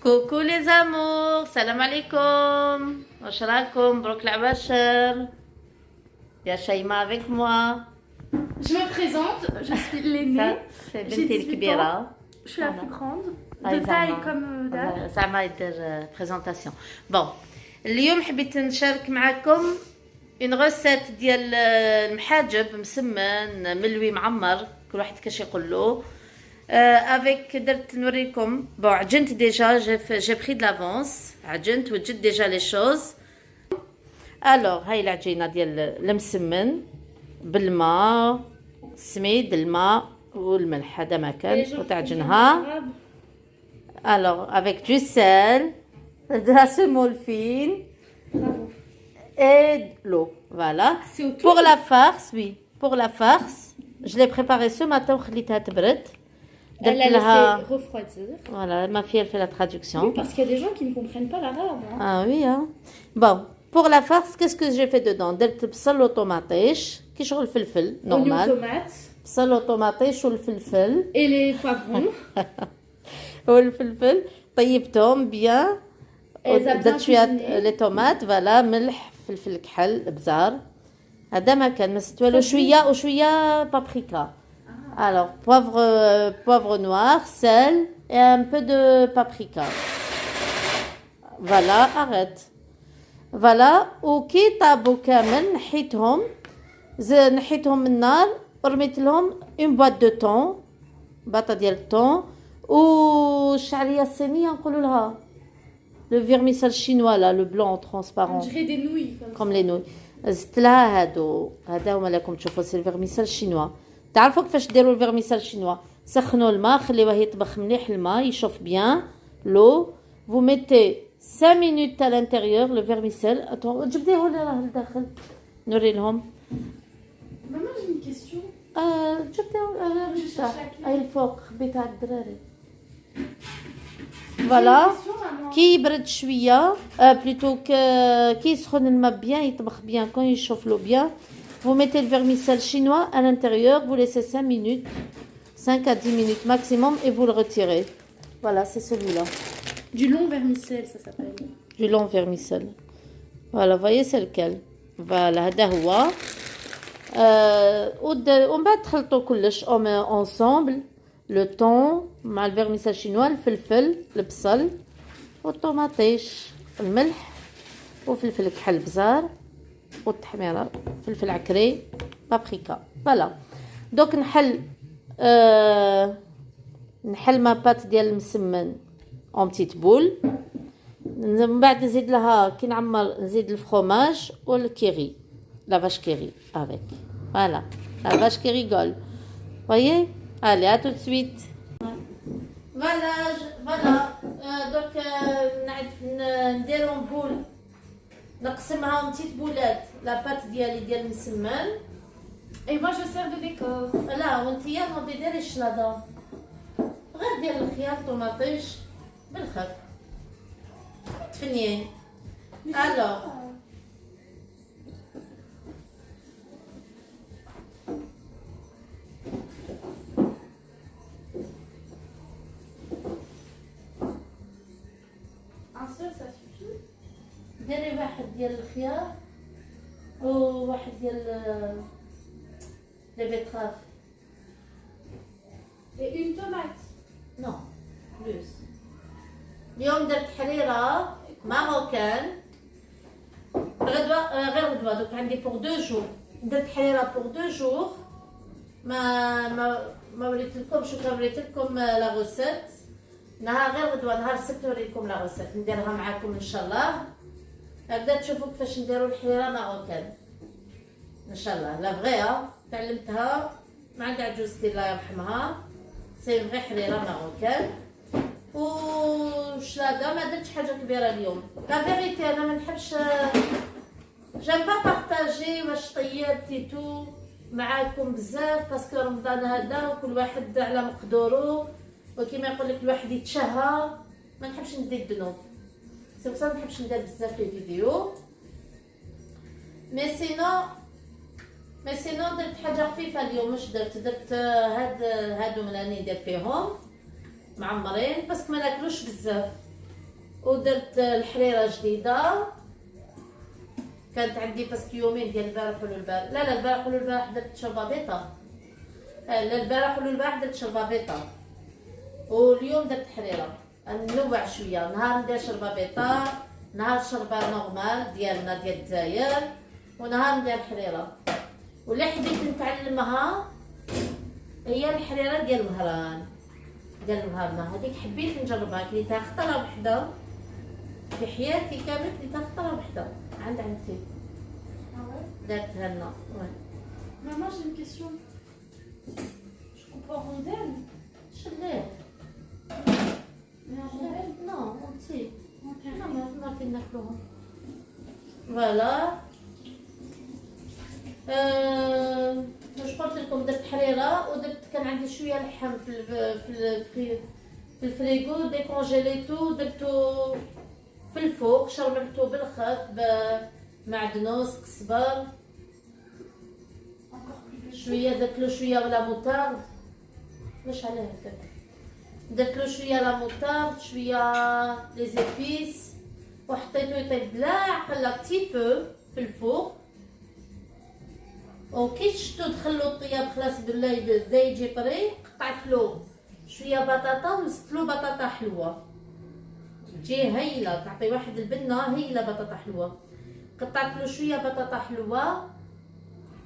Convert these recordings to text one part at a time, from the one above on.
Coucou les amours, salam alaikum. واش راكم؟ مبروك العباشر. يا شيماء avec moi. Je me présente, je suis Ça, l'aînée, c'est j'ai بنتي 18 الكبيرة. ans, je suis la plus grande, هاي de taille زعما comme d'âge. زعما يدير بريزونطاسيون. بون اليوم حبيت نشارك معكم اون روسيت ديال المحاجب مسمن ملوي معمر، كل واحد كاش يقول له. افيك درت نوريكم. بون عجنت ديجا، جي بري دو لافونس، عجنت وجدت ديجا لي شوز. الوغ هاي العجينه ديال المسمن بالماء، السميد، الماء والملح، هذا ما كان، وتعجنها. Alors, avec du sel, de la semoule fine et de l'eau. Voilà. C'est au Pour la farce, oui. Pour la farce, je l'ai préparée ce matin وخليتها تبرد. Elle a laissé refroidir. Voilà, ma fille, elle fait la traduction. Oui, parce qu'il y a des gens qui ne comprennent pas l'arabe. Hein. Ah oui, hein. Bon, pour la farce, qu'est-ce que j'ai fait dedans? درت بصل وطماطيش كي شغل فلفل Oignons, normal. tomates بصل وطماطيش والفلفل et les poivrons. والفلفل طيبتهم بيان. درت شويه لي طوماط، فوالا، ملح، فلفل كحل، ابزار، هذا ما كان، ما زدت والو، شويه وشويه بابريكا. Alors poivre noir, sel et un peu de paprika. Voilà, arrête. Voilà. وكي طابوا كامل نحيتهم من النار ورميت لهم اون بواط دو طون، باطه ديال الطون، والشعريه الصينيه نقولوا لها لو فيرميسال شينوا، لا لو بلون On ترونسبارون dirait des nouilles comme كوم لي نوي. زدت لها هذا هما راكم تشوفوا، سي الفيرميسال شينوا. تعرفوا كيفاش ديروا الفيرميسال شينوا؟ سخنوا الماء، خليوه يطبخ مليح، الماء يشوف بيان لو. vous mettez 5 minutes à l'intérieur le vermicelle. attends جبديه لي راه لداخل نوري لهم. Maman, j'ai une question. جبديه cherche هاي الفوق خبيتها على الدراري. J'ai فوالا. une question, maman. كي يبرد شويه، بلوتو كي يسخن الماء بيان، يطبخ بيان، كون يشوف لو بيان، vous mettez le vermicelle chinois à l'intérieur, vous laissez 5 minutes, 5 à 10 minutes maximum, et vous le retirez. Voilà, c'est celui-là, Du long vermicelle, ça s'appelle. du long vermicelle. Voilà, vous voyez, c'est lequel. Voilà, هذا هو. ومن بعد تخلطوا كلش ensemble، le thon مع الفيرميسال شينوا، الفلفل، البصل والطوماطيش، الملح وفلفل كحل، بزار والتحميره، فلفل عكري، بابريكا. فوالا. دوك نحل ما بات ديال المسمن اون بتيت بول. من بعد نزيد لها كي نعمر، نزيد الفرomage والكيري، لا vache كيري افيك. فوالا، لا vache qui rigole. voyez. allez, à tout de suite. فوالا دوك نديرهم بول، نقسمها بتيت بولات، لا بات ديال المسمن. Et moi, je sers de décor. لا وانتيا ما ديريش لادا، غير دير الخيار، طوماطيش بالخف تفنيين. الوغ Un seul, ça suffit. ديري واحد ديال الخيار وواحد ديال لي بيتراف. Et une tomate. نو بلوس. اليوم درت حريرة ماروكان، غير غدوة دوك عندي بور 2 جور. درت حريرة بور 2 جور. ما وريت لكمش، كان وريت لكم لا غوسيت. نهار غير غدوة، نهار السبت نوريكم لا غوسيت، نديرها معاكم ان شاء الله. هكذا تشوفوا كيفاش نديروا الحريرة ماروكان ان شاء الله. لا فغيها تعلمتها مع عند عجوزتي الله يرحمها، سي فغي حريرة ماروكان. وشلاضه ما درتش حاجه كبيره اليوم. لا فيريتي انا ما نحبش، جيم با بارطاجي واش طيبت تو معاكم بزاف، باسكو رمضان هذا وكل واحد على مقدورو، وكيما يقول لك الواحد يتشهى، ما نحبش ندير الذنوب، سي بصح ما نحبش ندير بزاف لي فيديو. مي سينو درت حاجه خفيفه اليوم، مش درت هادو من راني ندير فيهم معمرين، باسكو ما ناكلوش بزاف. ودرت الحريره جديده. كانت عندي باسكو يومين ديال البارح ولا البارح، لا البارح ولا البارح درت شربابيطه. لا البارح ولا البارح درت شربابيطه، واليوم درت حريره. ننوع شويه، نهار ندير شربابيطه، نهار شربه نورمال ديالنا ديال الجزائر، ونهار ندير حريره. واللي حبيت نتعلمها هي الحريره ديال الوهران، ديال الوهران هذيك حبيت نجربها. كليتها خطره وحده في حياتي كامل، كليتها خطره وحده عند عمتي Ah ouais. دارتها لنا. Maman, j'ai une question. Je coupe en rondelles. شليه Mais en rondelles. نو انتي Ok. ما فين ناكلوهم. فوالا واش قلت لكم؟ درت حريره ودرت كان عندي شويه لحم في الفريغو، ديكونجيليتو درتو في الفوق، شربلتو بالخف بمعدنوس قزبر Encore plus de شويه، درت له شويه ولا موتارد. واش عليه هكاك؟ درت له شويه لا موتارد، شويه لي زيبيس، وحطيتو يطيب بلا عقله تيفو في الفوق. وكي شفتو دخلو الطياب خلاص بالله بدا يجي طري، قطعت له شويه بطاطا ونزلت له بطاطا حلوه تجي هايله، تعطي واحد البنه هايله بطاطا حلوه. قطعت له شويه بطاطا حلوه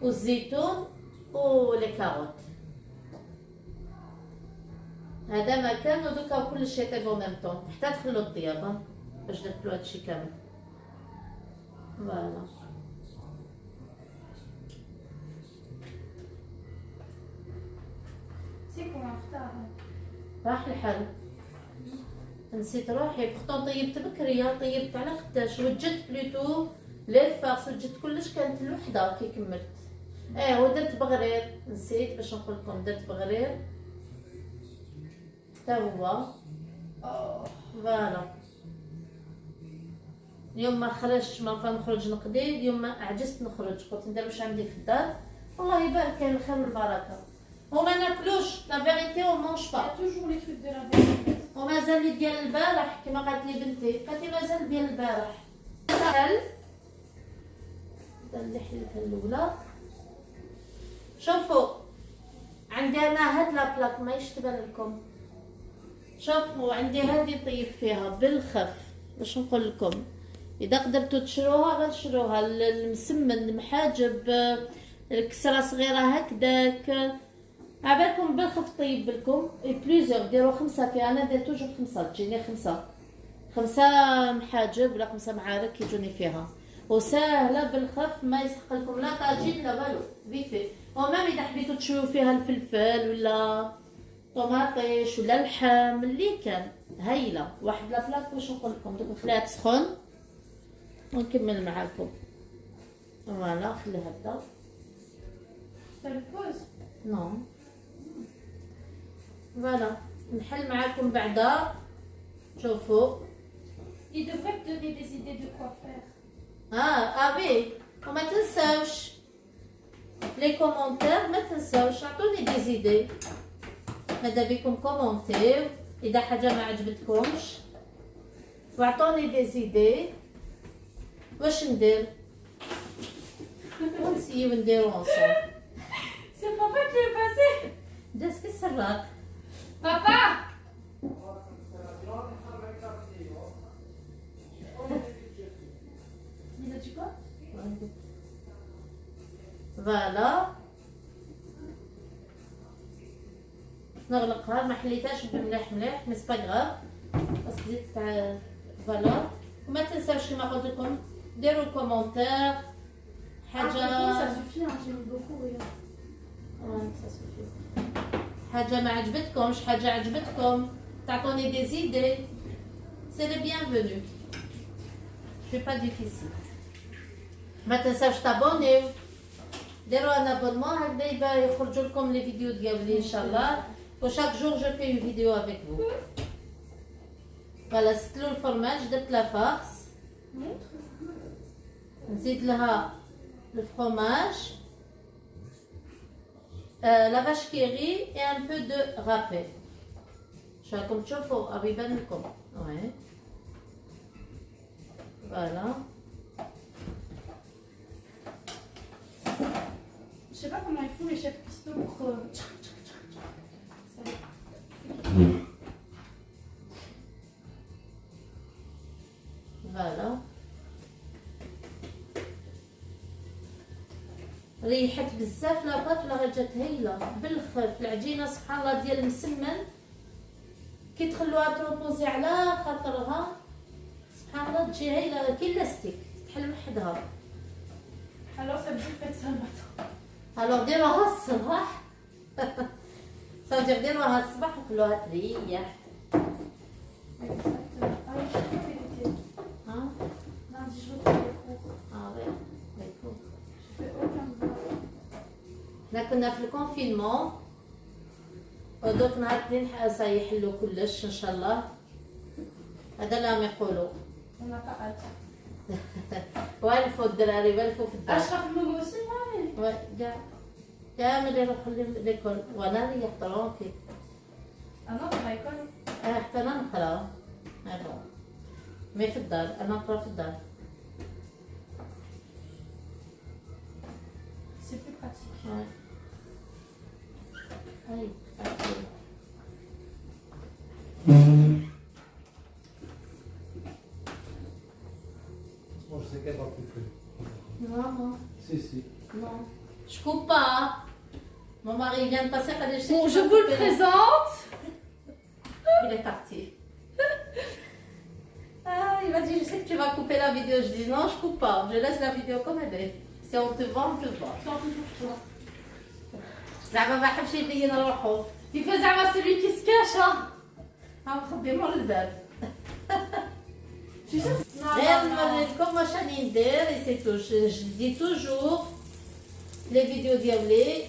والزيتون ولي كاروت. هذا ما كان، ودوكا كل شيء طيب او ميم طون حتى دخلو الطياب باش درت له هادشي كامل. فوالا C'est qu'on est en retard. Hein. راح الحل. نسيت روحي بختون طيبت بكريه، طيبت على قداش وجدت بلوتو لي فارس، وجدت كلش كانت الوحده كي كملت. ودرت بغرير، نسيت باش نقول لكم درت بغرير حتى هو. فوالا اليوم ما خرجتش، ما نخرج نقضي اليوم، ما عجزت نخرج، قلت ندير واش عندي في الدار. الله يبارك كاين الخير والبركه. وما ناكلوش لا فيريتي، او مونج Il y با. a toujours les trucs de la veille. ومازال لي ديال البارح كما قالت لي بنتي، قالت لي مازال ديال البارح. حل اللي حلتها الاولى. شوفوا عندي انا هاد لا بلاك ما يشتبه لكم. شوفوا عندي هذه طيب فيها بالخف. باش نقول لكم اذا قدرتوا تشروها غير شروها، المسمن المحاجب الكسره صغيره هكذاك، عبالكم بالخف طيب لكم. بليزيور ديروا 5 فيها، انا دير توجور 5 تجيني 5 محاجب ولا 5 معارك يجوني فيها، وسهله بالخف ما يسحق لكم لا طاجين لا والو فيفي. ومام اذا حبيتوا تشويو فيها الفلفل ولا طماطيش ولا اللحم اللي كان هايله. واحد لا بلاك واش نقول لكم، دوك نخليها تسخن ونكمل معاكم. فوالا خليها هكذا. Ça le pose. نو فوالا نحل معاكم بعدا. شوفوا Il devrait te donner des idées de quoi faire. ابي وما تنساوش لي كومونتير، ما تنساوش عطوني دي زيدي. ماذا بكم كومونتير اذا حاجه ما عجبتكمش، واعطوني دي زيدي واش ندير ونسيو نديرو انصور. C'est papa qui est passé. داس كسرات. Papa. Il a dit quoi? فوالا نغلقها، ما حليتهاش بمليح مليح مي سبا غراف، بس زيت تاع فوالا. وما تنساوش كما قلت لكم ديروا كومونتير Ah, حاجه. ça suffit, hein, j'aime beaucoup, regarde. حاجه ما عجبتكمش، حاجه عجبتكم تعطوني دي زيدي، سي لي بيانفونو. سي با ديفيسيل. ما تنساوش تابونيو، ديروا ان ابونمون هكذا يبقى يخرجوا لكم لي فيديو ديالي ان شاء الله. وشاك جور جو في اون فيديو افيك فو. فوالا ستلو الفرماج، درت لا فارس، نزيد لها الفرماج، لا فاش كيري اي ان بو دو رابي. شو راكم تشوفوا ابي يبان لكم. وي Voilà. Je sais pas comment ils font les chefs cuistots pour. Ça. Voilà. ريحت بزاف لاباط ولا جات هايله بالخف العجينه سبحان الله ديال المسمن كي تخلوها تروبوزي على خاطرها سبحان الله تجي هايله كي لاستيك تحل وحدها. Alors ça veut dire faites ça le matin. الوغ ديروها الصباح صافي ديروها الصباح وخلوها تريح. Ah oui, je sais pas vérité. ها Lundi, je retrouve les cours. وي داكور. Je fais aucun devoir. حنا كنا في الكونفينمون ودوك نهار الاثنين سيحلوا كلش ان شاء الله. هذا اللي راهم يقولوا. On n'a pas hâte. والفوا الدراري والفوا في الدار. Ashraf Momo aussi, ouais. كاع كامل يروحوا ليكول وانا ريح طرونكي. Ah non, t'as l'école. حتى انا نقرا. مي في الدار انا نقرا في الدار. C'est plus pratique. هاي Moi, je sais qu'elle va plus faire. Non, Si, si. non. Je coupe pas. Mon mari vient de passer à l'échelle. Bon, je vous le présente. Il est parti. Ah, il m'a dit, je sais que tu vas couper la vidéo. Je dis, non, je coupe pas. Je laisse la vidéo comme elle est. Si on te vend, on te vend. Tant pis pour toi. زعما ما حبش يبين روحه. Il fait زعما celui qui se cache, hein. مخبي مور الباب. Tu sais. Non, غير non, non. نوريكم واش راني ندير et c'est tout. Je dis toujours les vidéos ديالي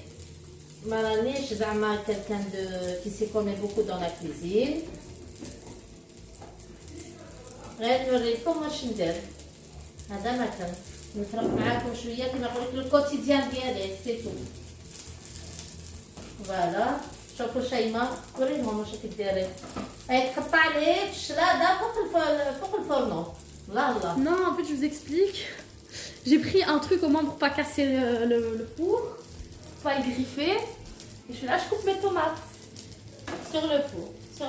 ما رانيش زعما quelqu'un de qui s'y connaît beaucoup dans la cuisine. غير نوريكم واش ندير. هذا ما كان نفرق معاكم شويه كما قلت لك الكوتيديان ديالي سي تو. فوالا شوفوا شيماء وريهم واش كديري. هاي تقطع ليه في الشلاده فوق الفرنو. الله Non, en fait, je vous explique. J'ai pris un truc au moins pour pas casser le four, pour pas y griffer. Et je suis là, je coupe mes tomates. sur le four, sur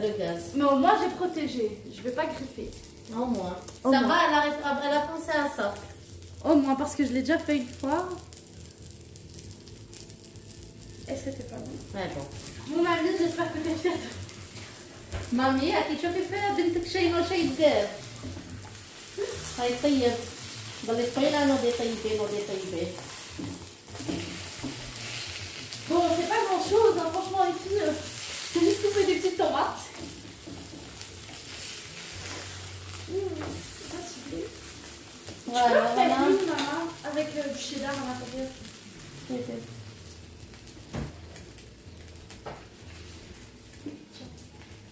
le gaz. Mais au moins, j'ai protégé. Je vais pas griffer. Au moins. Au Ça moins. va, elle a pensé à ça. Au moins, parce que je l'ai déjà fait une fois. Et c'était pas bon. Mais bon. Mon ami, j'espère que t'es fière de مامي هاكي شوفي فيها بنتك شي ما شي دير. هاي طيب. ضلي طويلة نوضي طيبين نوضي طيبين. Bon, c'est pas grand chose, hein, franchement, ici, c'est juste couper des petites tomates. C'est fatigué. Tu peux Voilà, faire voilà. une, maman, avec du cheddar à l'intérieur.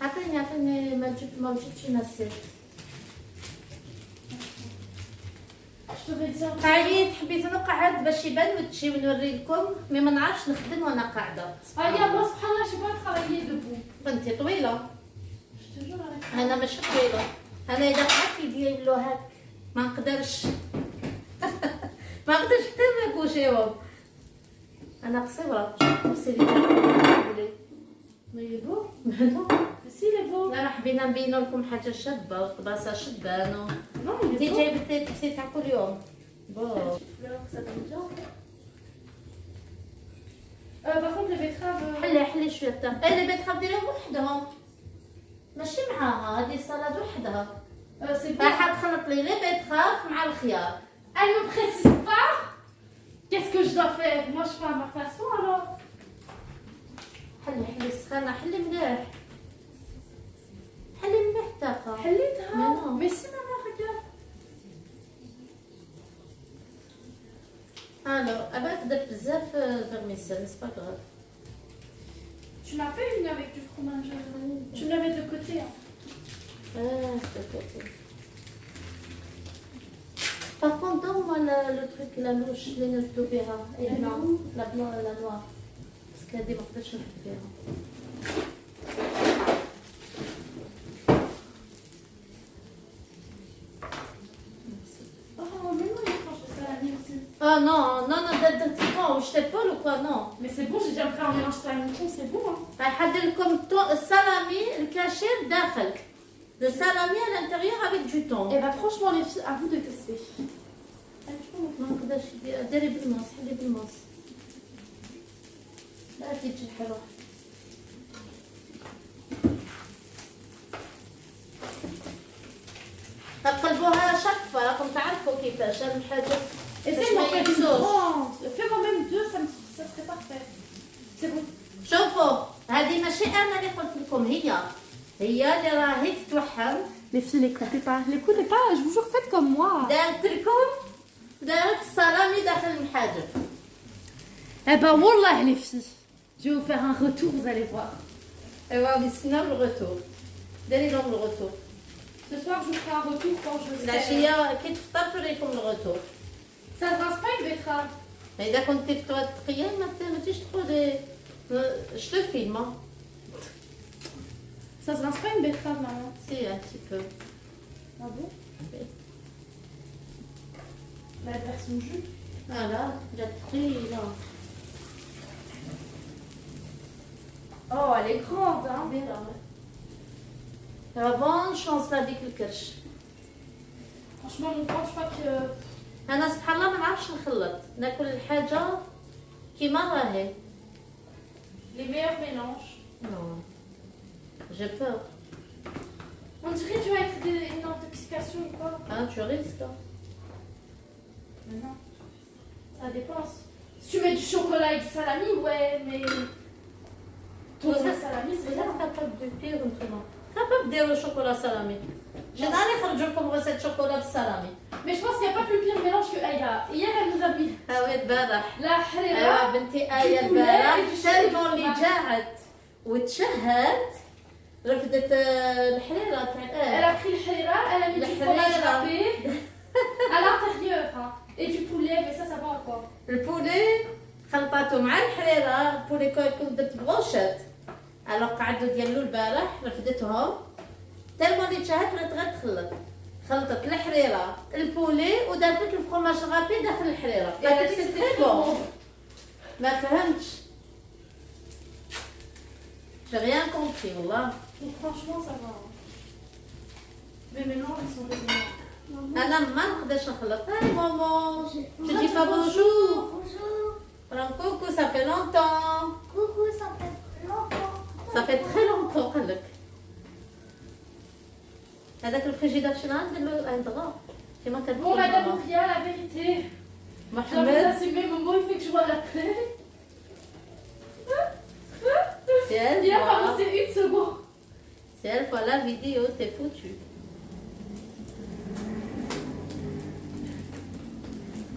عطيني ما جبتش نسيت. Je te vais dire. تعالي حبيت نقعد باش يبان وتشي ونوري لكم مي ما نعرفش نخدم وانا قاعده. Ah, regarde, moi, subhanallah, je sais pas travailler debout. بنتي طويله. Je te jure, avec انا ماشي طويله. انا اذا قعدت يدير له هاك ما نقدرش. ما نقدرش حتى ناكل شيء. انا قصيره. شوفي لي. Mais il est beau. non. Si, il est beau. لا حبينا نبينوا لكم حاجه شابه وطباسه شبانه. Non, il انت est beau. جايبتي تبسي تاع كل يوم. بون. Fleur, ça donne bien. Par contre, les betteraves. حلي شويه تاع اللي بتخاف ديريهم وحدهم. ماشي معاها هذه سلطه وحدها. C'est bien. راح تخلط لي لي بيتخاف مع الخيار. Elle me précise pas. Qu'est-ce que je dois faire? Moi, je fais à ma façon alors. حلي السخانه حلي مليح. حلي مليح تاعها. حليتها. Non. Mais si, maman, regarde. الو ابا درت بزاف فيرميسيل سي با غراف. Tu m'as fait une avec du fromage. Tu me la mets de côté. Hein. Par contre, donne-moi le truc, la louche, les notes d'opéra. Et Elle est non, où? la blanc et la noire. Parce qu'il y a des morceaux de choses d'opéra. Non, non, non, non, non, je t'épaule ou quoi, non. Mais c'est bon, j'ai déjà fait un mélange salami thon, c'est bon. Hein. راح لكم السلامي الكاشير داخل. Le salami à l'intérieur avec du thon. Et bah franchement les filles, à vous de tester. ما نقدرش ديري بالماس حلي بالماس. لا تجي حلوة. تقلبوها شقفة راكم تعرفوا كيفاش هاد الحاجة. Essaye d'en faire une grande. Fais quand même deux, ça serait parfait. C'est bon. شوفوا هذه ماشي انا اللي قلت لكم هي اللي راهي تتوحم. Les filles, l'écoutez pas, je vous jure, faites comme moi. دارت لكم دارت السلامي داخل المحاجب. Eh ben, wallah, les filles. Je vais vous faire un retour, vous allez voir. ايوا نستناو الغتور. ديري لهم الغتور. Ce soir, je vous ferai un retour quand je serai... العشية كي تفطر توريكم الغتور. Ça se rince pas une betterave. إذا كنتي تقيا ما تجيش تقولي je te filme. Ça se rince pas une betterave, maman. Si, un petit peu. Ah bon? Oui. La version jus. Voilà, j'ai pris là. Oh, elle est grande, hein. Revanche, on se l'avait الكرش. Franchement, mon ventre, je crois que... أنا سبحان الله ما نعرفش نخلط، ناكل الحاجة كيما راهي. Les meilleurs mélanges. Non, j'ai peur. On dirait que tu vas être une intoxication ou quoi. Hein, tu risques. Mais non. Ça dépend. Si tu mets du chocolat et du salami, ouais, mais... Ton salami, c'est Vous bien. êtes capable de pire maintenant. Capable de dire le chocolat salami. J'ai d'aller faire du comme recette chocolat salami. Mais je pense qu'il n'y a pas plus pire mélange que Aïda. Hier, elle nous a mis Ah oui, البارح. la harira. ايوا بنتي آية البارح تالمون اللي جاعت وتشهت رفدت الحريرة Elle a pris le harira, elle a mis Le du fromage harira. râpé à l'intérieur. Hein. Et du poulet, mais ça va encore. البولي خلطاتو مع الحريرة البولي كنت درت بغوشات الوغ قعدوا ديالو البارح رفدتهم تالمون اللي تشهت ولات غير تخلط خلطت الحريرة البولي ودارت لك الفرماج غابي داخل الحريرة قالت لك سي بون ما فهمتش j'ai rien compris والله. Donc franchement, ça va. Hein. Mais maintenant, ils sont raisonnables. انا ما نقدرش نخلط. هاي ماما je dis pas bonjour. coucou ça fait longtemps. Coucou, ça fait longtemps. Ça fait très longtemps قال لك. هذاك الفريجيدار شنو ندير عند غا كيما كتقول Bon, madame Ouria, la vérité. J'avoue, ça محمد c'est mes moments, il fait que je vois la télé. si elle Il a pas voit passé une seconde. si elle voit la vidéo t'es foutu.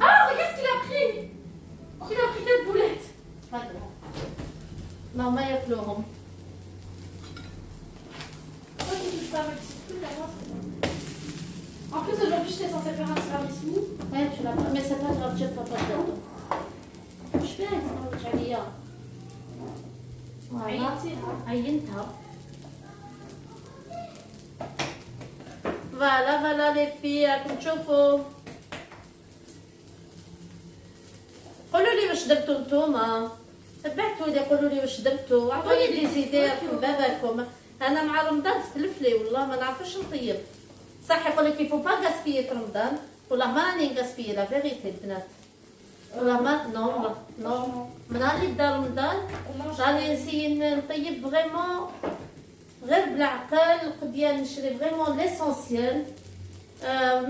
Ah, regarde ce qu'il a pris. Il a pris quelle boulette. ماما ياكلوهم. Pourquoi tu touches pas ma petite truc là-bas? En plus, aujourd'hui, j'étais censée faire un tiramisu. Ouais, tu l'as pas mais c'est pas grave, je vais pas faire. مش فاهم تفرج عليا. عينتيها. عينتها. فوالا لي في راكم تشوفوا. قولوا لي واش درتوا نتوما. تبعتوا لي قولوا لي واش درتوا. عطوني دي زيدي في بالكم. انا مع رمضان تتلف لي والله ما نعرفش نطيب. صح يقول لك يفو با غاسبيي في رمضان. والله ما راني غاسبيي لا فيغيتي البنات. والله ما نو نو من اللي بدا رمضان راني نسيي نطيب فريمون غير بالعقل قديا نشري فريمون ليسونسيال.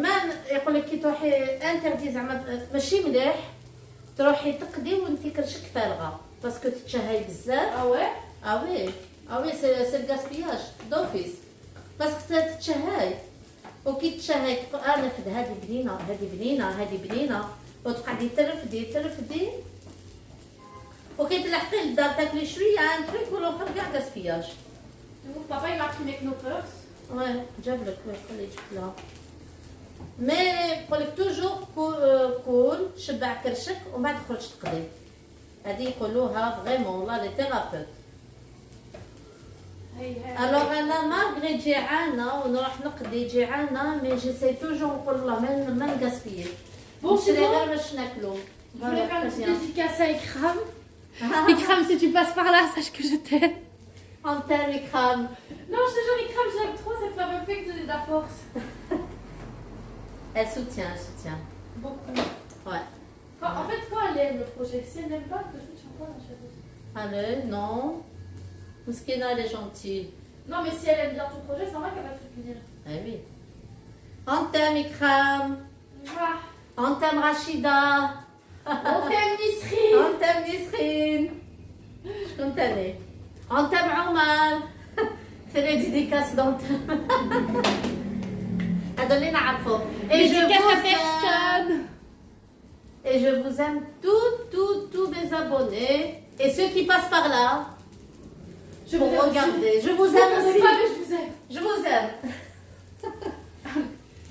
ما يقول لك كي تروحي انتردي زعما ماشي مليح تروحي تقدي وانتي كرشك فارغه باسكو تتشهي بزاف. Ah ouais? اه وي سي الغاسبياج دوفيس باسكو تتشهي وكي تشهي تقول نفد هذه بنينه هذه بنينه هذه بنينه وتقعدي ترفدي وكي تلحقي للدار تاكلي شويه ان تروك والاخر كاع غاسبياج. Donc, papa, il m'a pris mes knoppers. وي جاب لك وي خلي جبت لها مي يقول لك توجور كول شبع كرشك ومن بعد تخرج تقضي. هذه يقولوها فريمون والله لي تيرابيوت. الوغ انا مالغري جيعانه ونروح نقضي جيعانه مي جيساي توجور نقول والله ما نغاسبيي. Bon, c'est نشري bon. غير باش ناكلو. Je voulais faire une très petite dédicace à Ikram. Ikram, si tu passes par là, sache que je t'aime. On t'aime, Ikram. Non, je te jure, Ikram, j'aime trop, cette femme me fait que donner de la force. Elle soutient, elle soutient. Beaucoup. Ouais. En fait, quand elle aime le projet, si elle n'aime pas, je ne soutiens pas, la chérie. Allez, non. Mouskina, elle est gentille. Non, mais si elle aime bien ton projet, c'est normal qu'elle va te soutenir. Eh oui. On t'aime, Ikram. Mouah. On t'aime, Rachida. On t'aime, Nisri. On t'aime, Nisrine. شكون تاني؟ On t'aime, Omar. C'est les dédicaces dont هذول اللي نعرفهم. Et je Dédicace vous à aime. personne. Et je vous aime tous mes abonnés. Et ceux qui passent par là. Je Pour vous aime regarder. aussi. Je vous Je aime ne sais aussi. pas, mais je vous aime. Je vous aime.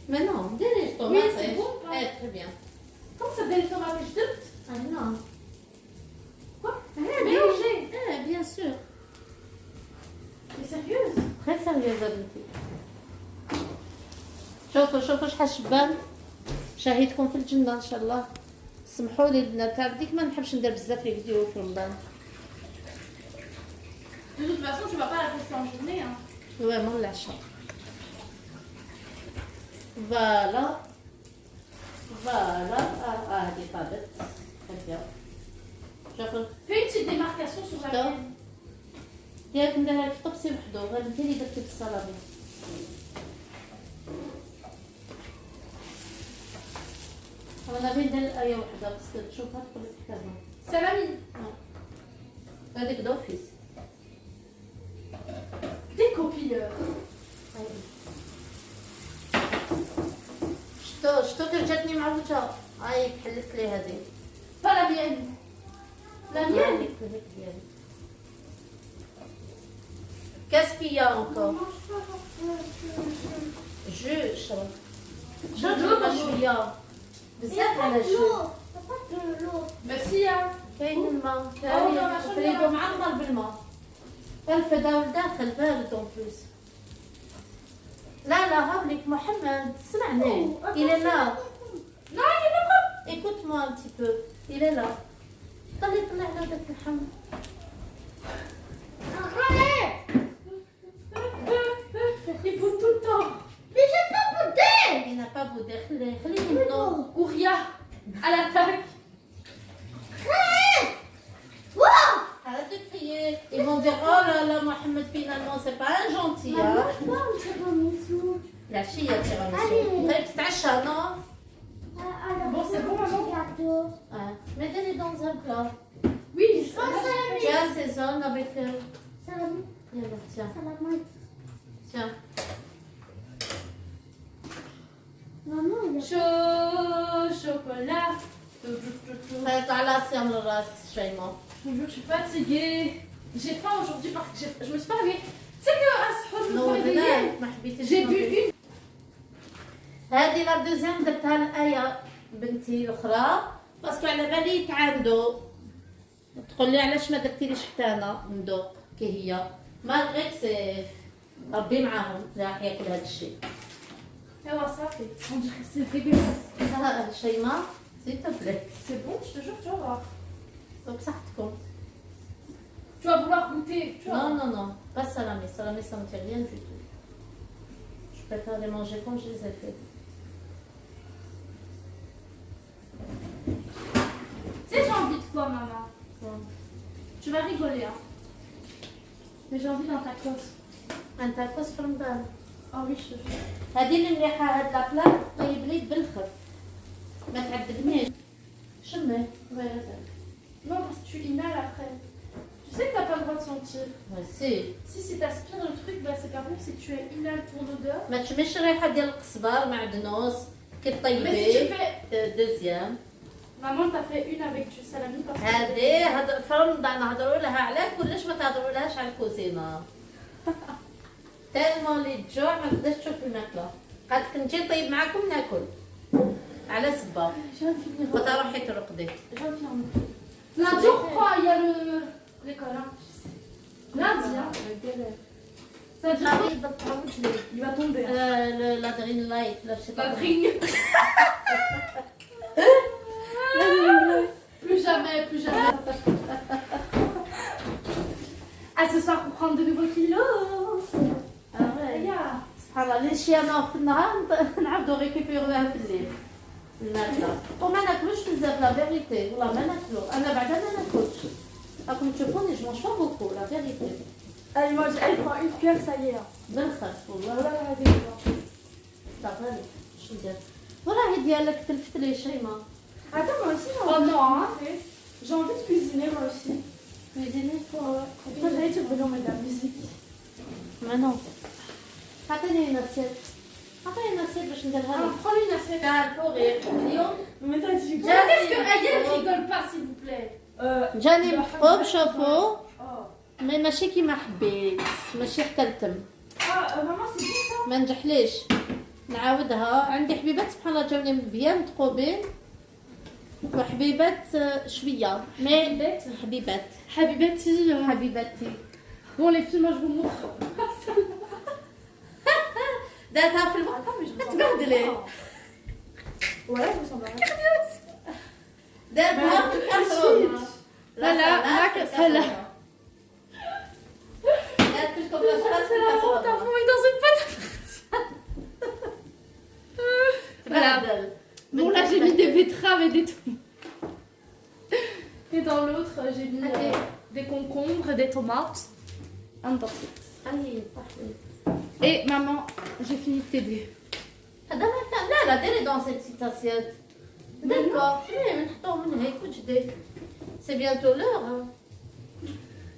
Mais non, dirige-toi. Oui, ma c'est pêche. bon, pas. Eh, très bien. Comment ça s'appelle ton appel? Je doute. Ah non. Quoi? Eh, Mélanger. bien sûr. Mais sérieuse? Très sérieuse بنتي. شوفوا شحال شبان شاهدكم في الجنة إن شاء الله. سمحوا لي البنات هذيك ما نحبش ندير بزاف لي فيديو في رمضان. De toute façon, tu vas pas la tester en journée. Hein. Ouais, mon l'achat. Voilà. Voilà. Ah, des palettes. Très bien. شوفوا Fais une petite démarcation sur la Stop. mienne. ياك نديرها في طبسي وحده غير انت اللي درتي بالصلابي. انا بين ندير الايه وحده بس تشوفها تقول لك كذا. Salami. هذيك دوفيس. Des copieurs. شتو جاتني معوجه. هاي حلت لي هذه. Pas la mienne. La mienne. هذيك ديالي. Qu'est-ce qu'il y a encore? Jus, شرب. شرب شويه. بزاف على الجو. T'as pas de l'eau. Bah si, hein. كاين الماء أو كاين ما شاء الله. فريدو معمر بالماء. الفدا والداخل بارد اون بلوس. لا هاوليك محمد سمعني. Il est là. Non, il est pas prêt. Écoute-moi un petit peu. Il est là. طلع على داك اللحم. Arrête! Il faut tout le temps. Mais j'ai pas boudé! Il n'a pas boudé. خليه ينوض. Ouria, à l'attaque. Wow! Arrête de crier. Ils vont dire oh là là Mohamed finalement c'est pas un gentil hein. Maman, je peux me faire un bisou. La chie a tiramisu. Allez. T'as تتعشى non? Alors, Bon, c'est bon, maman. gâteau. Ouais. Mettez-les dans un plat. Oui, ça Oh, salami. Tu assaisonnes avec. Salami. Tiens, Salami. tiens. Maman, il y a Chaud, chocolat. خلط على سيام الراس شيماء. Je vous jure, je suis fatiguée. J'ai faim aujourd'hui parce que je me suis pas réveillée. Tu sais qu'à ce je me suis réveillée. نوضنا ما حبيتيش J'ai bu تنوضي. une. هذه لا دوزيام درتها لآية بنتي الأخرى باسكو على بالي تعاندو. تقول لي علاش ما درتيليش حتى انا ندوق كي هي مالغريك سي ربي معاهم راح ياكل هذا الشيء. ايوا صافي. On dirait que c'est dégueulasse. شيماء s'il te plaît. C'est bon, je te jure, tu vas voir. بصحتكم. Tu vas vouloir goûter. Tu vois. Non, pas salamé. Salamé, ça me fait rien du tout. Je préfère les manger comme je les ai fait. Tu sais, j'ai envie de quoi, maman? Tu vas rigoler, hein. Mais j'ai envie d'un tacos. Un tacos في رمضان. Oh oui, je te jure. هذه اللي مليحة هاد لابلا طيب لي بالخف. ما تعذبنيش. شمي. Non, parce que tu inhales après. Tu sais que t'as pas le droit de sentir. سي. Si t'aspires le truc, bah c'est pas bon si tu inhales ton odeur. ما تشميش الريحة ديال القزبر معدنوس كي Mais si tu طيبي. fais... دوزيام. Maman, t'as fait une avec du salami parce que... هذه في رمضان هضروا لها على كلش ما تهضروا لهاش على الكوزينه. تالمون لي تجوع ما تقدرش تشوف الماكله. قالت لك نجي نطيب معاكم ناكل. على سبه. Je viens de finir. بغا روحي ترقدي. Je viens de finir. Lundi, on croit, il y a l'école. Hein. Lundi, hein. Ça veut dire غادي يضبطها وجهي. il va tomber. Hein. لا درين لايت لا شي La drink. لا درين لايت. jamais, plus jamais. À ce soir pour prendre de nouveaux kilos. Regarde. سبحان الله الاشياء في النهار نعاودو ريكيبيروها في الليل الماكله وما ناكلوش بزاف لا فيريتي والله ما ناكلو انا بعدا ما ناكلش راكم تشوفوني جو مانج با بوكو لا فيريتي Elle mange, elle prend une cuillère, ça y est. بنخف والله Voilà, elle est صافي شو ندير وراه ديالك تلفت لي شيماء Attends, moi aussi, j'ai envie. Oh non, hein. J'ai envie de cuisiner, moi aussi. cuisiner Pourquoi j'allais te brûler de la musique? ما نو عطيني نسيت عطيني نسيت باش نديرها Alors, لك prends-lui une assiette. تاع الفوغير اليوم Mais t'as dit quoi? J'ai- Qu'est-ce que Ayel rigole pas, s'il vous plaît? جاني محبوب شوفوا Oh. مي ماشي كيما حبيت ماشي حكلتم Ah, maman, c'est bien ça? ما نجحليش نعاودها عندي حبيبات سبحان الله جاوني بيان متقوبين وحبيبات شويه مي حبيبات Habibati. حبيباتي Bon, les filles, moi, je vous montre. داتها في الوقت Attends, mais je ressemble تبهدلي Ouais, je ressemble à rien. داتها في الكاسرونه لا لا سلا. دات كشكو بلاصه في الكاسرونه enfoui dans une patate. تبهدل Bon, là, j'ai mis des betteraves et des tomates. Et dans l'autre, j'ai mis des concombres, des tomates. Un dentiste. اي صحيح Et maman, j'ai fini de t'aider. هذا ما كان لا لا ديري دون سيت سيتاسيات داكور نحطوه من هيك وجدي سي بيانتو لور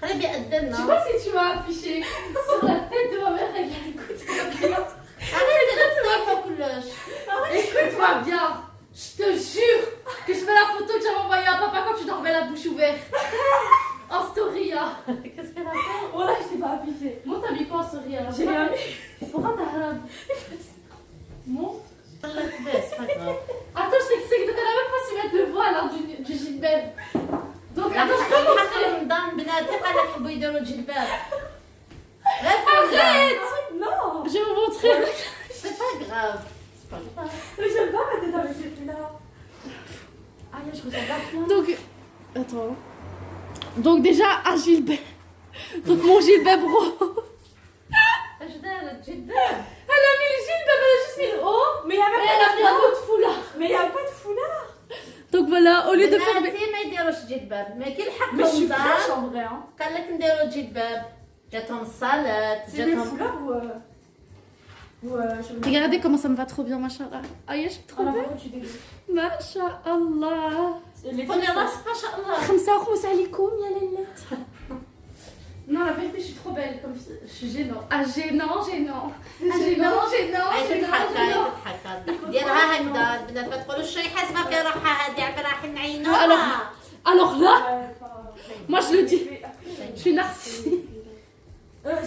قريب Je sais يأذنا pas si tu m'as affiché sur la tête de ma mère avec la écoute. عرفتي غتسمعوا كلش Écoute-moi bien. Je te jure que je fais la photo que j'avais envoyée à papa quand tu dormais la bouche ouverte. En story, hein. Qu'est-ce qu'elle a fait Oh là, je t'ai pas affiché. Moi, t'as mis quoi en story alors? J'ai rien mis. Pourquoi t'as rien Mon بس فكرة Attends, je t'explique. Donc, elle a même pas su mettre le voile hein, du Gilbert. Donc, attends, je peux montrer. حتى رمضان بناتي قال لك يحبوا يديروا الجلباب غير Arrête Non. Je vais vous montrer. سي با غراف Mais j'aime pas ma tête avec ces plis-là. Ah, je ressemble à toi. Donc, attends. Donc, déjà, à Gilbert. Donc, mon Gilbert rose. اش دارت جلباب Elle a mis le Gilbert, elle a juste mis le haut. Mais elle a mis un autre foulard. Mais il n'y a pas de foulard. Donc, voilà, au lieu de faire. بناتي ما يديروش جلباب ما كي الحق Mais je suis fraîche رمضان en vrai. Hein. قال لك نديروا جلباب جاتهم الصالات C'est des foulards ou je Regardez comment ça me va trop bien, machallah. Aïe, je suis trop belle. Machallah. خلي راسك ما شاء الله خمسة وخمس عليكم يا ليلات. Non, la vérité, je suis trop belle comme fille. Je suis gênant. Ah, gênant. هاي تضحك هاي تضحك ديرها هكذا البنات ما تقولوش شي حاسبه في روحها هادي عبر راح نعينوها Alors là, moi je le dis, je suis narcissique.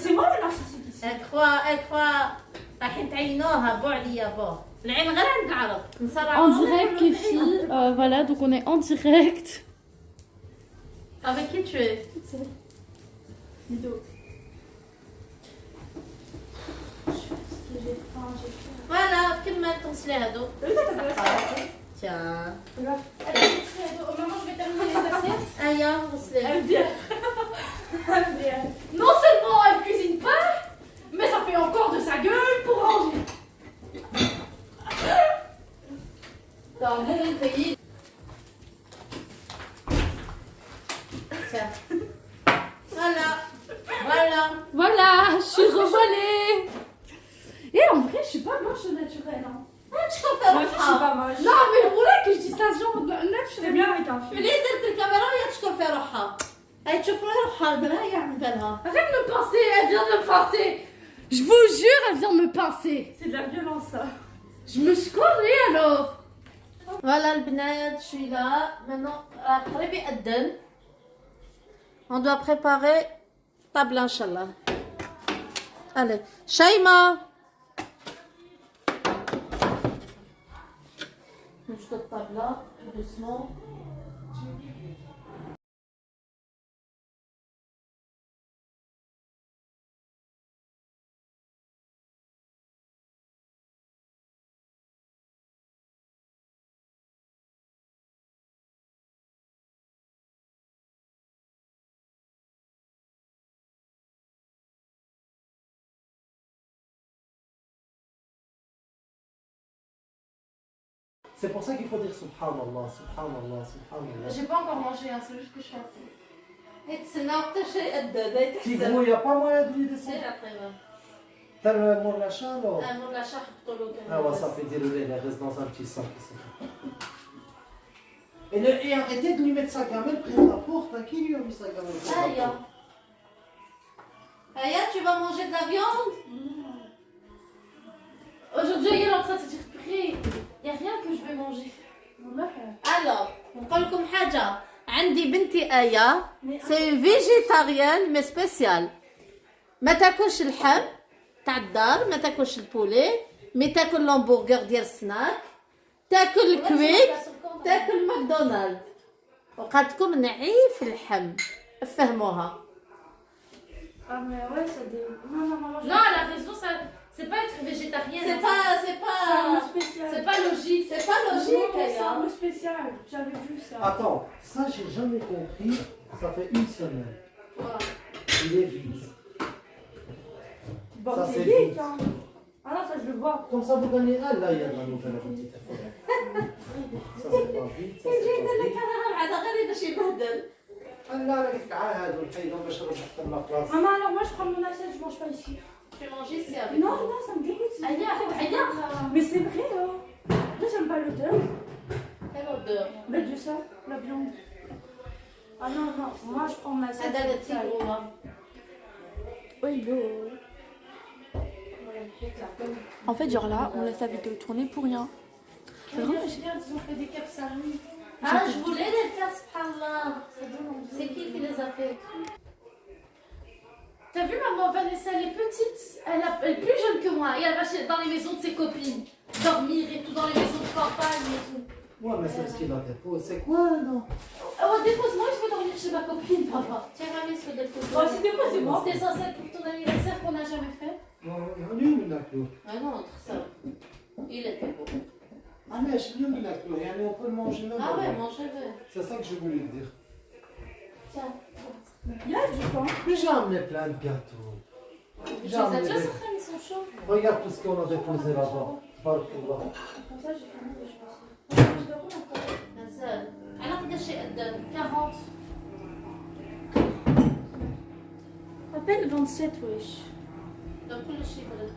C'est moi le narcissique ici. اكوا راح تعينوها بو عليا بو العين غير عند العرب En direct, les filles. Voilà, donc on est en direct. Avec qui tu es Vidéo. Voilà كمل توصلي هادو تيان Maman, je vais terminer les assiettes. ايا وصلي Non seulement elle cuisine pas, mais ça fait encore de sa gueule pour ranger. dans mon pays tiens voilà Voilà, je suis revolée. Et en vrai, je suis pas moche au naturel. Hein. تشوف Moi aussi, je suis روحها pas moche. Non, mais le problème que je dis ça, genre, là, je suis bien avec un film. اللي درت الكاميرا وهي تشكر في روحها هاي تشوف روحها المراية عند بالها Arrête de me pincer, elle vient de me pincer. Je vous jure, elle vient de me pincer. C'est de la violence, ça. Je me suis collée alors. فوالا البنات شوي لا maintenant قريب يأذن on doit préparer طابلة ان شاء الله allez شيماء نشطب الطابلة doucement C'est pour ça qu'il faut dire Subhanallah, Subhanallah, Subhanallah. J'ai pas encore mangé, hein, c'est juste que je suis assez. يتسنى حتى شيء قد Qui gros, il n'y a pas moyen de lui سير descendre. عقيبة T'as le mot de l'achat alors? امر لا شاح حطوا له Ah ouais, ça fait dire le il reste dans un petit sac ici. Et arrêtez de lui mettre sa gamelle près de la porte. Hein. Qui lui a mis sa gamelle près de la Aya. porte? Aya, tu vas manger de la viande? Aujourd'hui, elle est en train de se dire purée, y a rien que je vais manger. Alors, نقول لكم حاجة عندي بنتي آية سي فيجيتاريان مي سبيسيال ما تاكلش اللحم تاع الدار ما تاكلش البولي مي تاكل لومبورغر ديال السناك تاكل الكويك تاكل ماكدونالد وقالت لكم نعيف اللحم فهموها Ah, mais ouais, ça dé. Non, non, non, non, elle a raison, ça. C'est pas être végétarienne. c'est C'est un pas mot spécial. c'est pas logique c'est pas logique C'est un Aya. mot spécial. J'avais vu ça. Attends, ça j'ai jamais compris. Ça fait une semaine. Voilà. Il est vide. Bon, Ça, c'est c'est vite, vite. hein. Ah non, ça je le vois. Comme ça vous gagnez. Ah là, il y a de la nouvelle petite forêt. Ça c'est pas vide. Ça c'est pas vide. هذا غير باش يبهدل Ah là, là, تعال هادو الحيدهم باش نرجع حتى la place. Maman, alors moi je prends mon assiette, je mange pas ici. tu manges ici avec Non, moi. non, ça me dégoûte. Aya, arrête. Mais c'est vrai, hein. Moi j'aime pas l'odeur. Quelle odeur. Mais de ça, la viande. Ah non, non, moi je prends mon assiette. هذا toute seule. التيغو Oui, En fait, genre là, on laisse la vidéo tourner pour rien. Vraiment, ils ont fait des capes salées. Ah, je voulais les faire, subhanallah. C'est qui les a fait? T'as vu maman Vanessa, elle est petite, elle est plus jeune que moi et elle va dans les maisons de ses copines, dormir et tout, dans les maisons de campagne et tout. Ouais, mais c'est ce qu'il a déposé. C'est quoi, non? Oh, dépose-moi, je veux dormir chez ma copine, papa. Tiens, mamie, ce de Oh, c'est déposez-moi. C'était censé être pour ton anniversaire qu'on n'a jamais fait. Non, اليوم ناكلوه. Un autre, ça. Il était beau. علاش اليوم ناكلوه يعني on peut le manger même. Ah ouais, avant. mangez-le. C'est ça que je voulais te dire. Tiens. Il y a du pain. Mais j'ai amené plein de gâteaux. Tu J'ai les as amené déjà des- sortis, ils sont chauds. Regarde tout ce qu'on a déposé là-bas. Barkallah. Comme ça, j'ai fini et je passe. Je dois prendre un peu. مازال. على قد شيء قدام؟ 40. À peine 27, wesh. Donc كل شيء برد.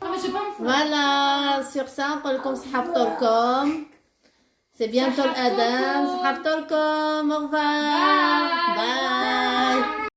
Non, mais j'ai pas me Voilà, sur ça, نقول لكم صحافة لكم. C'est bientôt الأذان. صحافة لكم. Au revoir. Bye.